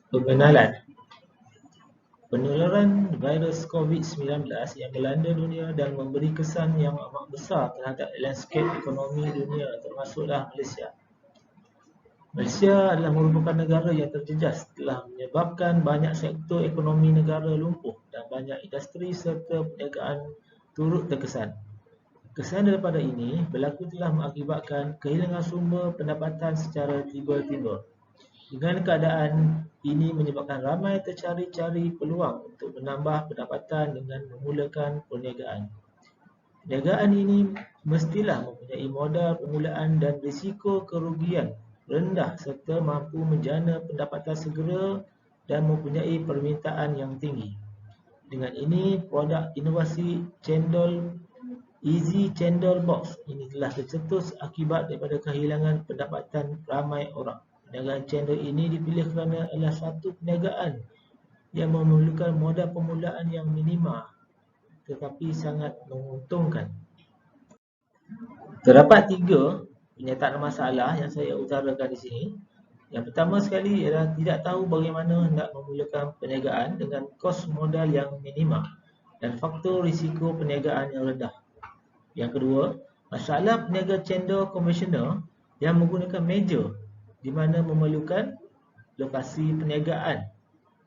Pengenalan. Penularan virus COVID-19 yang melanda dunia dan memberi kesan yang amat besar terhadap landscape ekonomi dunia termasuklah Malaysia. Malaysia adalah merupakan negara yang terjejas telah menyebabkan banyak sektor ekonomi negara lumpuh dan banyak industri serta perniagaan turut terkesan. Kesan daripada ini berlaku telah mengakibatkan kehilangan sumber pendapatan secara tiba-tiba. Dengan keadaan ini menyebabkan ramai tercari-cari peluang untuk menambah pendapatan dengan memulakan perniagaan. Perniagaan ini mestilah mempunyai modal permulaan dan risiko kerugian rendah serta mampu menjana pendapatan segera dan mempunyai permintaan yang tinggi. Dengan ini, produk inovasi cendol Easy Cendol Box ini telah tercetus akibat daripada kehilangan pendapatan ramai orang. Perniagaan cendol ini dipilih kerana adalah satu perniagaan yang memerlukan modal permulaan yang minima tetapi sangat menguntungkan. Terdapat 3 penyataan masalah yang saya utarakan di sini. Yang pertama sekali ialah tidak tahu bagaimana hendak memulakan perniagaan dengan kos modal yang minima dan faktor risiko perniagaan yang rendah. Yang kedua, masalah peniaga cendol konvensional yang menggunakan meja di mana memerlukan lokasi perniagaan,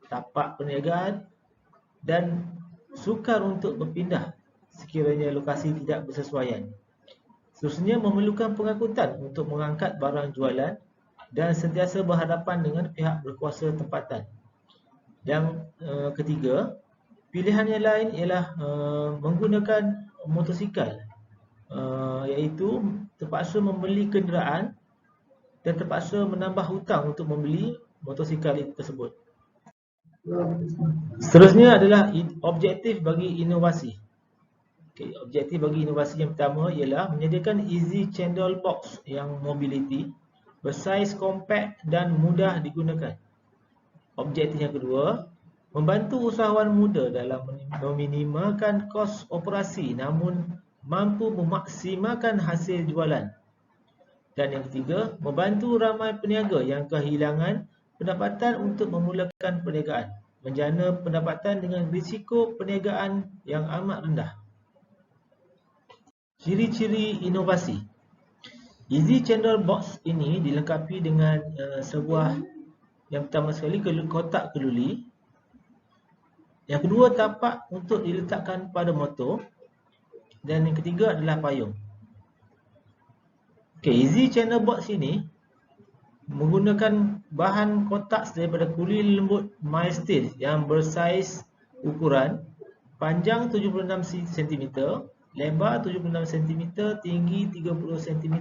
tapak perniagaan dan sukar untuk berpindah sekiranya lokasi tidak bersesuaian. Seterusnya memerlukan pengangkutan untuk mengangkat barang jualan dan sentiasa berhadapan dengan pihak berkuasa tempatan. Yang ketiga, pilihan yang lain ialah menggunakan motosikal, iaitu terpaksa membeli kenderaan dan terpaksa menambah hutang untuk membeli motosikal tersebut. Seterusnya adalah objektif bagi inovasi. Objektif bagi inovasi yang pertama ialah menyediakan Easy Cendol Box yang mobility, bersaiz compact dan mudah digunakan. Objektif yang kedua, membantu usahawan muda dalam meminimalkan kos operasi namun mampu memaksimalkan hasil jualan. Dan yang ketiga, membantu ramai peniaga yang kehilangan pendapatan untuk memulakan perniagaan, menjana pendapatan dengan risiko perniagaan yang amat rendah. Ciri-ciri inovasi. Easy Cendol Box ini dilengkapi dengan sebuah, yang pertama sekali, kotak keluli. Yang kedua, tapak untuk diletakkan pada motor. Dan yang ketiga adalah payung. Easy Cendol Box ini menggunakan bahan kotak daripada kulit lembut mild steel yang bersaiz ukuran panjang 76 cm, lebar 76 cm, tinggi 30 cm,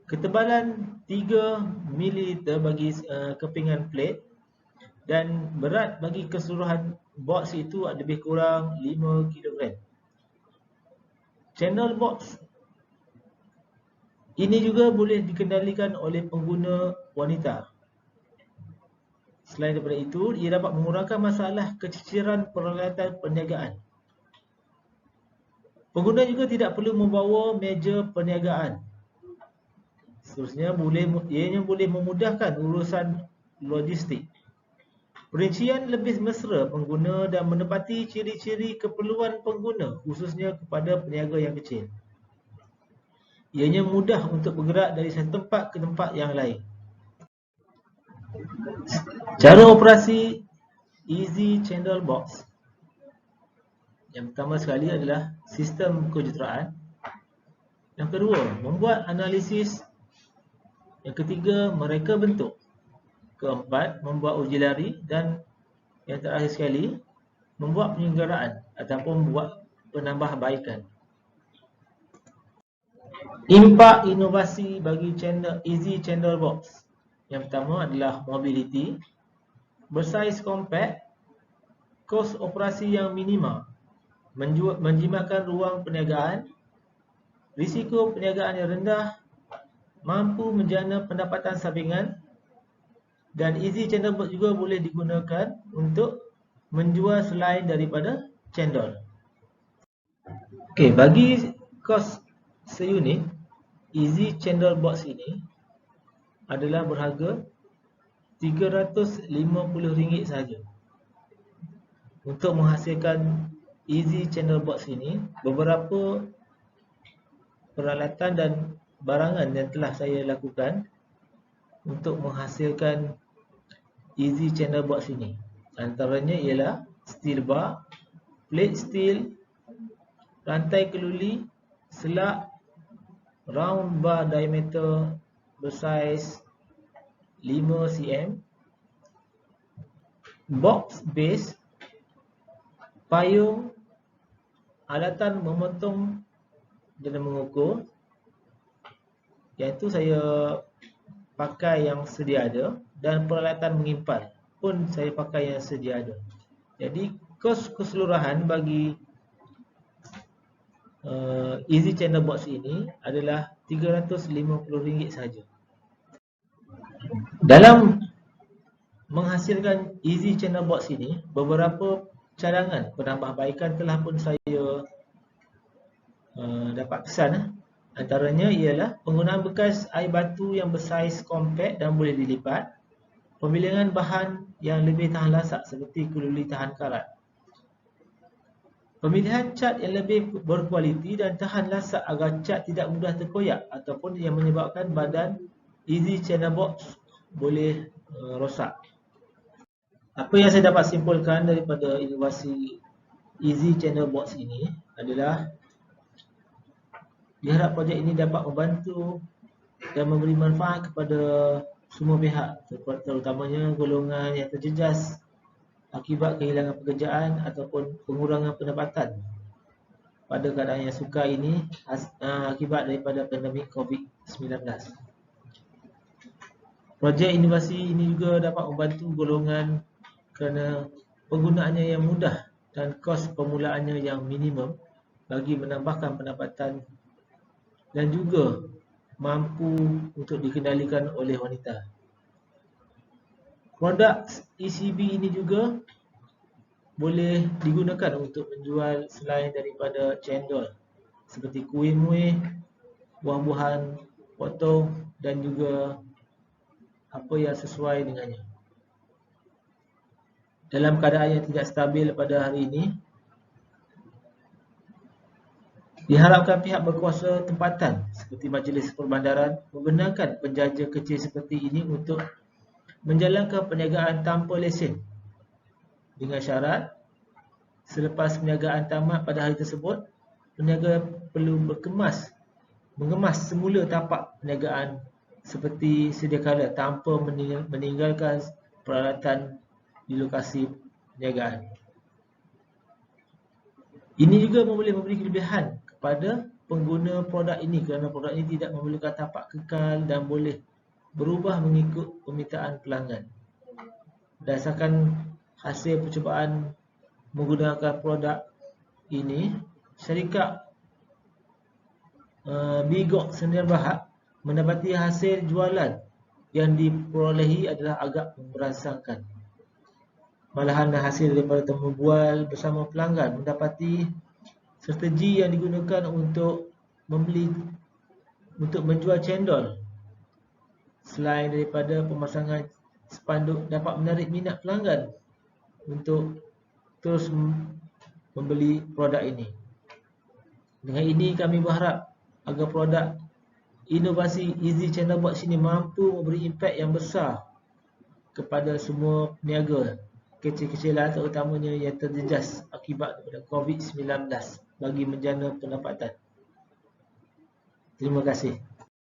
ketebalan 3 ml bagi kepingan plate dan berat bagi keseluruhan box itu lebih kurang 5 kg. Cendol box ini juga boleh dikendalikan oleh pengguna wanita. Selain daripada itu, ia dapat mengurangkan masalah keciciran peralatan perniagaan. Pengguna juga tidak perlu membawa meja perniagaan. Seterusnya, ianya boleh memudahkan urusan logistik. Perincian lebih mesra pengguna dan menepati ciri-ciri keperluan pengguna, khususnya kepada peniaga yang kecil. Ianya mudah untuk bergerak dari satu tempat ke tempat yang lain. Cara operasi Easy Cendol Box. Yang pertama sekali adalah sistem kejuruteraan. Yang kedua, membuat analisis. Yang ketiga, mereka bentuk. Keempat, membuat uji lari. Dan yang terakhir sekali, membuat penyelenggaraan ataupun membuat penambahbaikan. Impak inovasi bagi Easy Cendol Box. Yang pertama adalah mobility, bersaiz compact, kos operasi yang minima, menjimatkan ruang perniagaan, risiko perniagaan yang rendah, mampu menjana pendapatan sampingan, dan Easy Cendol Box juga boleh digunakan untuk menjual selain daripada cendol. Bagi kos seunit, Easy Cendol Box ini adalah berharga RM350 sahaja. Untuk menghasilkan Easy Channel Box ini, beberapa peralatan dan barangan yang telah saya lakukan untuk menghasilkan Easy Channel Box ini. Antaranya ialah steel bar, plate steel, rantai keluli, selak, round bar diameter bersaiz 5 cm, box base, payung, alatan memotong dan mengukur, iaitu saya pakai yang sedia ada, dan peralatan mengimpal pun saya pakai yang sedia ada. Jadi kos keseluruhan bagi Easy Channel Box ini adalah RM350 sahaja. Dalam menghasilkan Easy Channel Box ini, beberapa cadangan penambahbaikan telah pun saya dapat kesan. Antaranya ialah penggunaan bekas air batu yang bersaiz kompak dan boleh dilipat, pemilihan bahan yang lebih tahan lasak seperti keluli tahan karat, pemilihan cat yang lebih berkualiti dan tahan lasak agar cat tidak mudah terkoyak ataupun yang menyebabkan badan Easy Channel Box boleh rosak. Apa yang saya dapat simpulkan daripada inovasi Easy Channel Box ini adalah diharap projek ini dapat membantu dan memberi manfaat kepada semua pihak, terutamanya golongan yang terjejas akibat kehilangan pekerjaan ataupun pengurangan pendapatan pada keadaan yang sukar ini akibat daripada pandemik COVID-19. Projek inovasi ini juga dapat membantu golongan kerana penggunaannya yang mudah dan kos permulaannya yang minimum bagi menambahkan pendapatan dan juga mampu untuk dikendalikan oleh wanita. Produk ECB ini juga boleh digunakan untuk menjual selain daripada cendol seperti kuih muih, buah-buahan potong dan juga apa yang sesuai dengannya. Dalam keadaan yang tidak stabil pada hari ini, diharapkan pihak berkuasa tempatan seperti Majlis Perbandaran membenarkan penjaja kecil seperti ini untuk menjalankan perniagaan tanpa lesen dengan syarat selepas perniagaan tamat pada hari tersebut, peniaga perlu mengemas semula tapak perniagaan seperti sedia kala tanpa meninggalkan peralatan di lokasi perniagaan. Ini juga boleh memberi kelebihan kepada pengguna produk ini kerana produk ini tidak memerlukan tapak kekal dan boleh berubah mengikut permintaan pelanggan. Berdasarkan hasil percubaan menggunakan produk ini, syarikat Bigok Sdn Bhd mendapati hasil jualan yang diperolehi adalah agak merasakan. Malahan hasil daripada temu bual bersama pelanggan mendapati strategi yang digunakan untuk menjual cendol selain daripada pemasangan spanduk dapat menarik minat pelanggan untuk terus membeli produk ini. Dengan ini kami berharap agar produk inovasi Easy Channel Box ini mampu memberi impak yang besar kepada semua peniaga kecil-kecilan terutamanya yang terjejas akibat daripada COVID-19 bagi menjana pendapatan. Terima kasih.